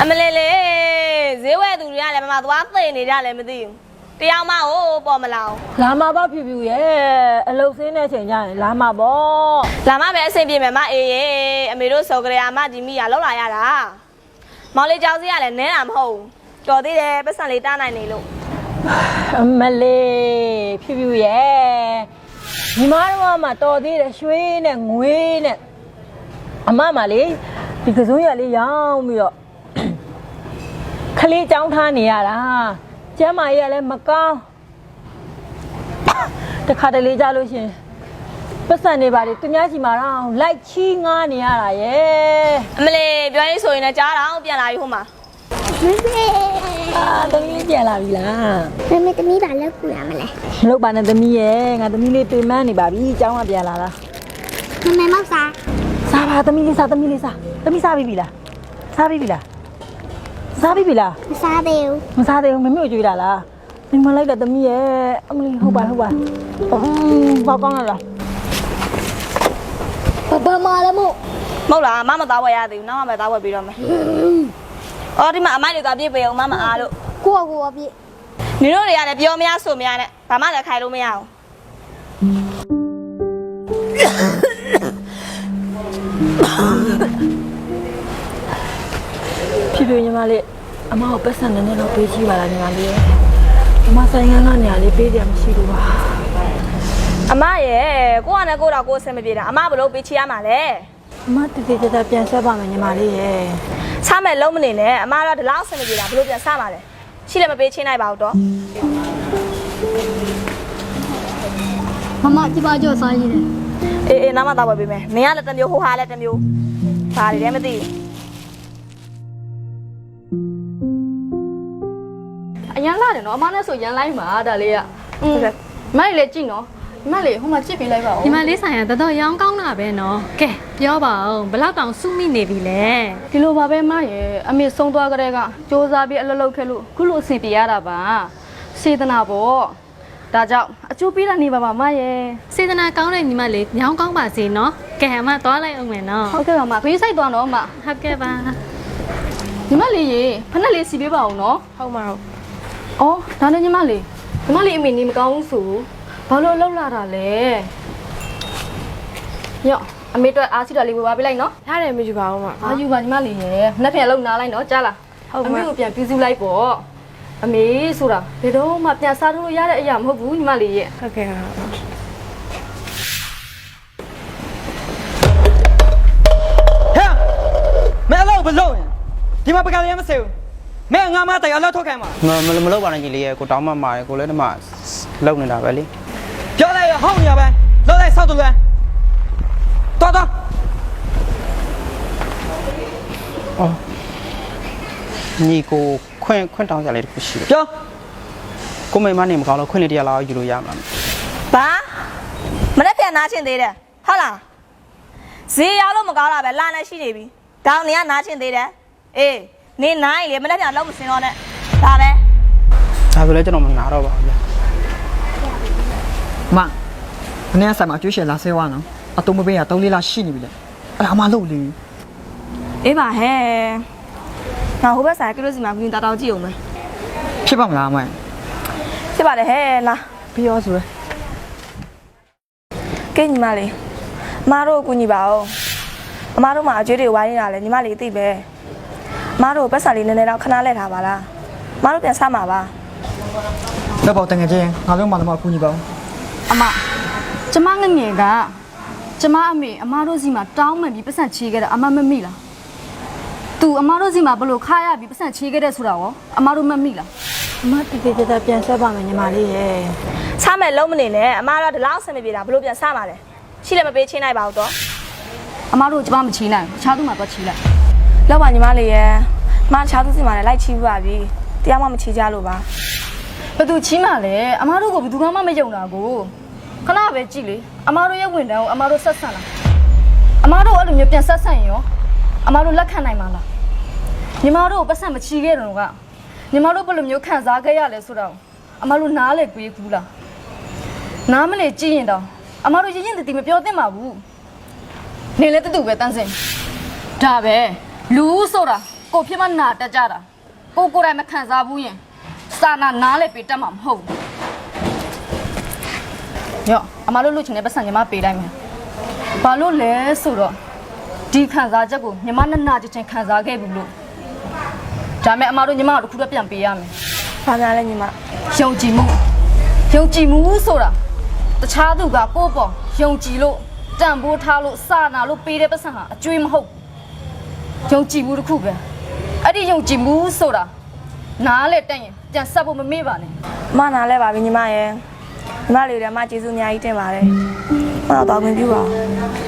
အမလေးလေးဈေးဝယ်သူတွေကလည်းမမသွားသိနေကြလည်းမသိဘူးတရားမဟိုပေါ်မလာဘူးလာမှာပေါ့ဖြူဖြူရဲ့အလုတ်စင်းတဲ့ချိန်ကျရင်လာမှာပေါ့လာမပဲအဆင်ပြေမယ်မအေးရဲ့အမေတို့စော်ကြရအမကြီးမိရလောက်လာရတာမောင်လေးကြောက်စီကလည်းနဲတာမဟုတ်တော်သေးတယ်ပတ်စံလေးတားနိုင်နေလို့အမလေးဖြူဖြူရဲ့ညီမတို့ကမှတော်သေးတယ်ရွှေနဲ့ငွေနဲ့အမမလေးဒီကစုံရလေးရောင်းပြီးတော့ခလေးចောင်းထားနေရတာကျမ်းမာရေးကလည်းမကောင်းတခါတလေကြလို့ရှင်ပတ်စံနေပါလေသူများစီမှာတော့လိုက်ချီးငားနေရတာရဲ့အမလေးပြောရေးဆိုရင်လည်းကြားတော့ပြန်လာပြီဟိုမှာသမီးလေးပြန်လာပြီလားသမီးဘာလုပ်ကူရမလဲမလုပ်ပါနဲ့သမီးရဲ့ငါသမီးလေးတွေ့မှန်းနေပါပြီအเจ้าကပြန်လာလားမမေမောက်စားစားပါသမီးလေးစားသမီးလေးစားသမီးစားပြီလားစားပြီလားစားပြီလားမစားသေးဘူးမစားသေးဘူးမမေကိုကြွေးတာလားဒီမလိုက်တဲ့သမီးရဲ့အမလေးဟုတ်ပါဘာကောင်းလားဘာမလဲမို့မဟုတ်လားမမသားဝယ်ရသေးဘူးနောက်မှပဲသားဝယ်ပြီးတော့မယ်အော်ဒီမှာအမိုက်တွေသွားပြည့်ပေးအောင်မမအားလို့ကိုကပြည့်နင်တို့တွေကလည်းပြောမရဆိုမရနဲ့ဘာမှလည်းခိုင်လို့မရအောင်ဖြည်းဖြည်းညီမလေးအမကိုပတ်စံနေနေတော့ပေးကြည့်ပါလားညီမလေးအမဆိုင်ကနေရလေးပေးတယ်မရှိဘူးပါအမရဲ့ကိုကလည်းကိုတော့ကိုအဆင်မပြေတာအမဘလို့ပေးချရမှာလဲအမတည်တည်တပြန်ဆက်ပါမယ်ညီမလေးရဲ့စားမယ်လုံးမနေနဲ့အမတော့ဒီလောက်အဆင်မပြေတာဘလို့ပြန်စားပါလဲရှိလည်းမပေးချင်းနိုင်ပါဘူးတော့မကြည့်ပါကြောစားရည်အေးနားမသားဝယ်ပေးမယ်နင်ကလည်းတစ်မျိုးဟိုဟာလည်းတစ်မျိုးဘာတွေလဲမသိအရန်လာတယ်နော်အမနဲ့ဆိုရန်လိုက်မှာဒါလေးကမလေးလည်းကြည့်နော်မလေးဟိုမှာကြည့်ပေးလိုက်ပါဦးဒီမလေးဆိုင်ကတော်ရောင်းကောင်းတာပဲနော်ကဲပြောပါဦးဘလောက်တောင်စုမိနေပြီလဲဒီလိုပါပဲမရဲ့အမေဆုံးသွားကြတဲ့ကစူးစမ်းပြီးအလုပ်လုပ်ခဲ့လို့ခုလိုအဆင်ပြေရတာပါစေတနာပေါ့ဒါကြောင့်အကျိုးပေးတာနေပါပါမရဲ့စေတနာကောင်းတဲ့ညီမလေးညောင်းကောင်းပါစေနော်ကဲအမသွားလိုက်အောင်မယ်နော်ဟုတ်ကဲ့ပါမခရီးဆိုင်သွားတော့မဟုတ်ကဲ့ပါညီမလေးရေဖက်နဲ့လေးစီပေးပါဦးနော်ဟုတ်မှာဟုတ်အော်ဒါနဲ့ညီမလေးအမေနေမကောင်းဘူးဆိုဘာလို့လောက်လာတာလဲညအမေတို့အားစီတော်လေးဝယ်ပါပေးလိုက်နော်ရတယ်မယူပါဘူးမအားယူပါညီမလေးရေနှစ်ပြန်လောက်နားလိုက်နော်ကြားလားအမေကိုပြန်ပြုစုလိုက်ပေါ့အမေဆိုတာဘယ်တော့မှပြန်စားလို့ရတဲ့အရာမဟုတ်ဘူးညီမလေးရဲ့ဟုတ်ကဲ့ပါဟဲ့မဲအလောက်ဘလို့ဒီမှာပကံလေးမစေဘူးမဲငါမတရားလောက်ထုတ်ခိုင်းမှာမလုပ်ပါနဲ့ကြီးလေးရဲ့ကိုတောင်းမှမှာကိုလည်းဒီမှာလုံနေတာပဲလေပြောလိုက်ရဟောင်းနေရပဲလောက်လိုက်ဆောက်တူလဲတော်အော်ညီကိုခွင့်တောင်းကြလေတခုရှိတယ်ပြောကိုမိမနေမကောင်းတော့ခွင့်လေးတရားလာယူလို့ရမှာဘာမနေ့ပြန်နားချင်းသေးတယ်ဟုတ်လားဈေးရောက်လို့မကောင်းတာပဲလာနေရှိနေပြီတောင်းနေကနားချင်းသေးတယ်အေးနေနိုင်လေမနေ့ပြန်လောက်မစင်တော့နဲ့ဒါပဲဒါဆိုလဲကျွန်တော်မနာတော့ပါဘူးဗျမနည်းဆိုင်မှာကျွေးရှင်လာဆဲဝါနော်အတုံးမပေးရ3-4လရှိနေပြီလေအဲ့ဒါအမလုပ်လေအေးပါဟဲ့ငါဟိုဘက်ဆိုင်ကလို့စီမှာဘူးတောင်းကြည့်အောင်မယ်ဖြစ်ပါမလားအမဖြစ်ပါလေဟဲ့လာပြီးရောဆိုရယ်ကဲညီမလေးအမတို့ကိုညီပါအောင်အမတို့မှာအကျွေးတွေဝိုင်းနေတာလေညီမလေးသိပဲအမတို့ပတ်စံလေးနည်းနည်းတော့ခဏလဲထားပါလားအမတို့ပြန်စားမှာပါတော့ပေါ့တကယ်ချင်းငါတို့မှတော့ကူညီပါဦးအမကျမငငယ်ကကျမအမေအမတို့စီမှာတောင်းမှန်ပြီးပတ်စံချေခဲ့တာအမမမိလားသူအမတို့စီမှာဘလို့ခါရပြီးပတ်စံချေခဲ့တဲ့ဆိုတာရောအမတို့မမိလားအမတည်တည်ပြန်ဆက်ပါမယ်ညီမလေးရဲ့စားမယ်လုံးမနေနဲ့အမတို့ဒီလောက်အဆင်မပြေတာဘလို့ပြန်စားမှာလဲရှိလည်းမပေးချင်းနိုင်ပါဘူးတော့အမတို့ကျမမချီနိုင်ဘူးတခြားသူမှတော့ချီလိုက်လောက်ပါညီမလေးရဲ့အမတခြားသူစီမှာလည်းလိုက်ချီပါပြီတရားမှမချီကြလို့ပါဘသူချီမှလဲအမတို့ကိုဘသူမှမယုံတာကိုခဏပဲကြည့်လေအမတို့ရဲ့ဝန်တန်းကိုအမတို့ဆက်ဆံလာအမတို့အဲ့လိုမျိုးပြန်ဆက်ဆံရင်ရောအမတို့လက်ခံနိုင်မှာလားညီမတို့ပတ်စံမချီခဲ့တော့ကညီမတို့ဘယ်လိုမျိုးခံစားခဲ့ရလဲဆိုတော့အမတို့နားလေကြွေးဘူးလားနားမလေကြည့်ရင်တော့အမတို့ရင်တည်မပြောသင့်ပါဘူးနေလေတူပဲတန်းစင်ဒါပဲလူဆိုတာ ကိုဖြစ်မနာတက်ကြတာကိုယ်တိုင်မခံစားဘူးရင်စာနာနားလည်းပေးတတ်မှာမဟုတ်ဘူးရောအမတို့လူချင်တဲ့ပတ်စံညီမပေးလိုက်မယ်ဘာလို့လဲဆိုတော့ဒီခံစားချက်ကိုညီမနဲ့နာချင်းခံစားခဲ့ဘူးလို့ဒါမဲ့အမတို့ညီမတို့တစ်ခုတော့ပြန်ပေးရမယ် ဘာများလဲညီမ ယုံကြည်မှုဆိုတာတခြားသူကကိုယ့်ပေါ်ယုံကြည်လို့တန်ဖိုးထားလို့စာနာလို့ပေးတဲ့ပတ်စံဟာအကျွေးမဟုတ်ယုံကြည်မှုတစ်ခုပဲအဲ့ဒီယုံကြည်မှုဆိုတာနားလေတက်ရင်ပြန်ဆက်ဖို့မမေ့ပါနဲ့ မနာလဲပါပြီညီမရဲ့ညီမလေးတွေအမကျေးဇူးအများကြီးတင်ပါတယ်မတော့တောင်းခွင့်ပြုပါဦး